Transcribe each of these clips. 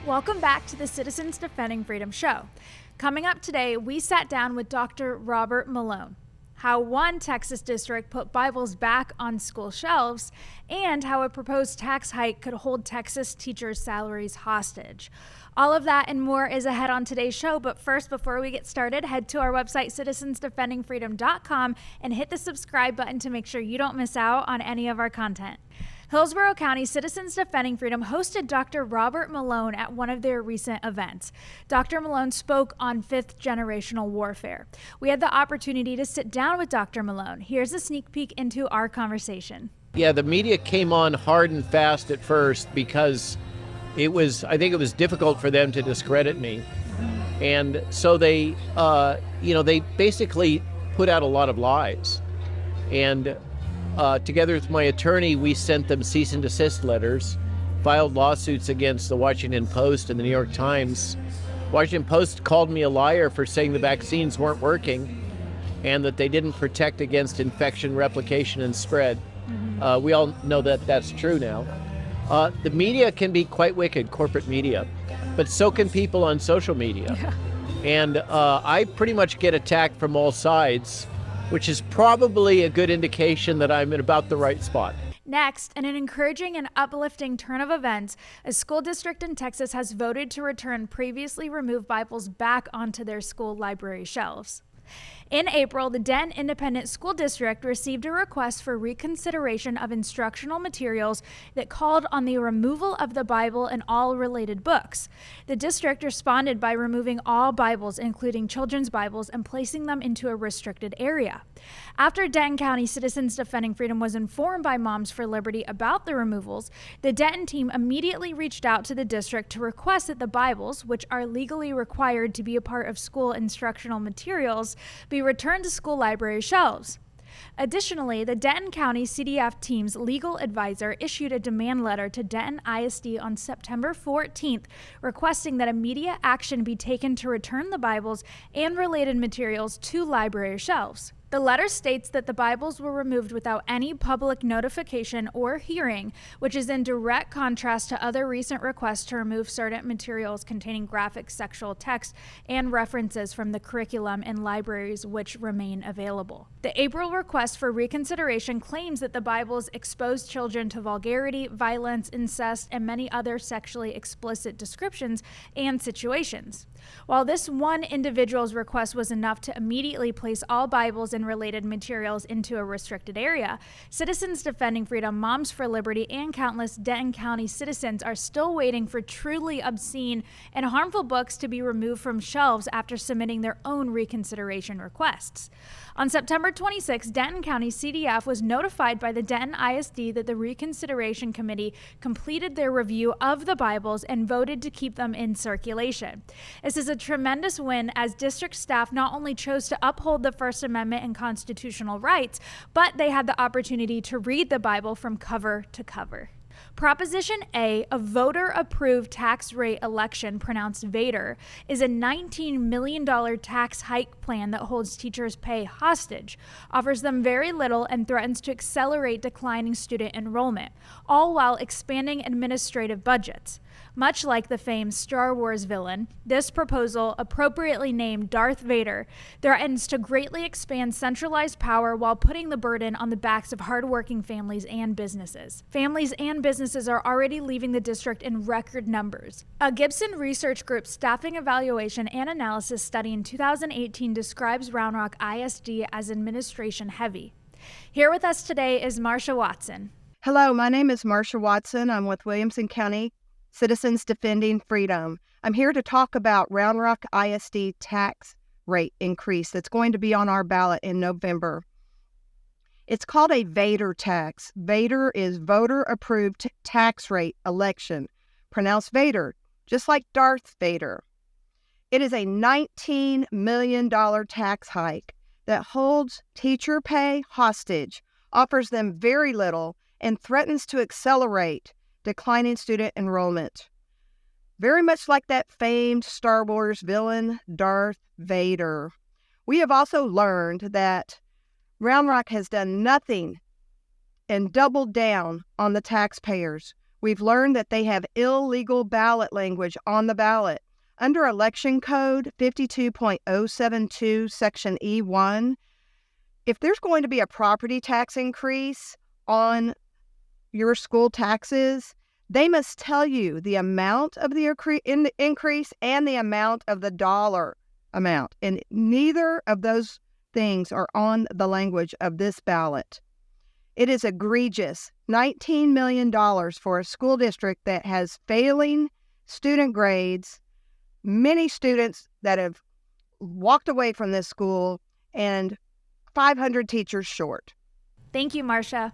Welcome back to the Citizens Defending Freedom show. Coming up today, we sat down with Dr. Robert Malone. How one Texas district put Bibles back on school shelves, and how a proposed tax hike could hold Texas teachers' salaries hostage. All of that and more is ahead on today's show, but first, before we get started, head to our website, citizensdefendingfreedom.com, and hit the subscribe button to make sure you don't miss out on any of our content. Hillsborough County Citizens Defending Freedom hosted Dr. Robert Malone at one of their recent events. Dr. Malone spoke on fifth generational warfare. We had the opportunity to sit down with Dr. Malone. Here's a sneak peek into our conversation. Yeah, the media came on hard and fast at first because I think it was difficult for them to discredit me. And so they basically put out a lot of lies. And together with my attorney, we sent them cease and desist letters, filed lawsuits against the Washington Post and the New York Times. Washington Post called me a liar for saying the vaccines weren't working and that they didn't protect against infection, replication, and spread. We all know that that's true now. The media can be quite wicked, corporate media, but so can people on social media. Yeah. And I pretty much get attacked from all sides, which is probably a good indication that I'm in about the right spot. Next, in an encouraging and uplifting turn of events, a school district in Texas has voted to return previously removed Bibles back onto their school library shelves. In April, the Denton Independent School District received a request for reconsideration of instructional materials that called on the removal of the Bible and all related books. The district responded by removing all Bibles, including children's Bibles, and placing them into a restricted area. After Denton County Citizens Defending Freedom was informed by Moms for Liberty about the removals, the Denton team immediately reached out to the district to request that the Bibles, which are legally required to be a part of school instructional materials, be returned to school library shelves. Additionally, the Denton County CDF team's legal advisor issued a demand letter to Denton ISD on September 14th, requesting that immediate action be taken to return the Bibles and related materials to library shelves. The letter states that the Bibles were removed without any public notification or hearing, which is in direct contrast to other recent requests to remove certain materials containing graphic sexual text and references from the curriculum in libraries which remain available. The April request for reconsideration claims that the Bibles expose children to vulgarity, violence, incest, and many other sexually explicit descriptions and situations. While this one individual's request was enough to immediately place all Bibles and related materials into a restricted area, Citizens Defending Freedom, Moms for Liberty, and countless Denton County citizens are still waiting for truly obscene and harmful books to be removed from shelves after submitting their own reconsideration requests. On September 26, Denton County CDF was notified by the Denton ISD that the Reconsideration Committee completed their review of the Bibles and voted to keep them in circulation. This is a tremendous win, as district staff not only chose to uphold the First Amendment and constitutional rights, but they had the opportunity to read the Bible from cover to cover. Proposition A, a voter-approved tax rate election, pronounced Vader, is a $19 million tax hike plan that holds teachers' pay hostage, offers them very little, and threatens to accelerate declining student enrollment, all while expanding administrative budgets. Much like the famed Star Wars villain, this proposal, appropriately named Darth Vader, threatens to greatly expand centralized power while putting the burden on the backs of hardworking families and businesses. Families and businesses are already leaving the district in record numbers. A Gibson Research Group staffing evaluation and analysis study in 2018 describes Round Rock ISD as administration heavy. Here with us today is Marsha Watson. Hello, my name is Marsha Watson. I'm with Williamson County Citizens Defending Freedom. I'm here to talk about Round Rock ISD tax rate increase that's going to be on our ballot in November. It's called a Vader tax. Vader is voter-approved tax rate election, pronounced Vader, just like Darth Vader. It is a $19 million tax hike that holds teacher pay hostage, offers them very little, and threatens to accelerate declining student enrollment. Very much like that famed Star Wars villain, Darth Vader. We have also learned that Round Rock has done nothing and doubled down on the taxpayers. We've learned that they have illegal ballot language on the ballot. Under Election Code 52.072, Section E1, if there's going to be a property tax increase on your school taxes, they must tell you the amount of the increase and the amount of the dollar amount. And neither of those things are on the language of this ballot. It is egregious. $19 million for a school district that has failing student grades, many students that have walked away from this school, and 500 teachers short. Thank you, Marcia.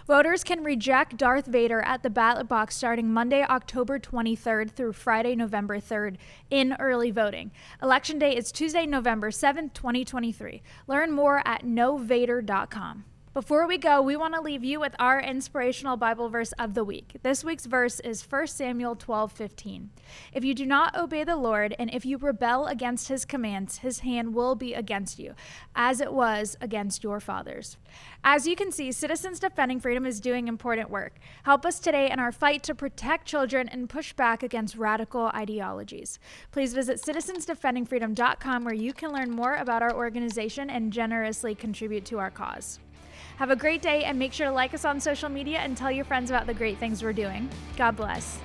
Voters can reject Darth Vader at the ballot box starting Monday, October 23rd through Friday, November 3rd in early voting. Election day is Tuesday, November 7th, 2023. Learn more at novader.com. Before we go, we want to leave you with our inspirational Bible verse of the week. This week's verse is 1 Samuel 12:15. If you do not obey the Lord, and if you rebel against his commands, his hand will be against you, as it was against your fathers. As you can see, Citizens Defending Freedom is doing important work. Help us today in our fight to protect children and push back against radical ideologies. Please visit citizensdefendingfreedom.com, where you can learn more about our organization and generously contribute to our cause. Have a great day, and make sure to like us on social media and tell your friends about the great things we're doing. God bless.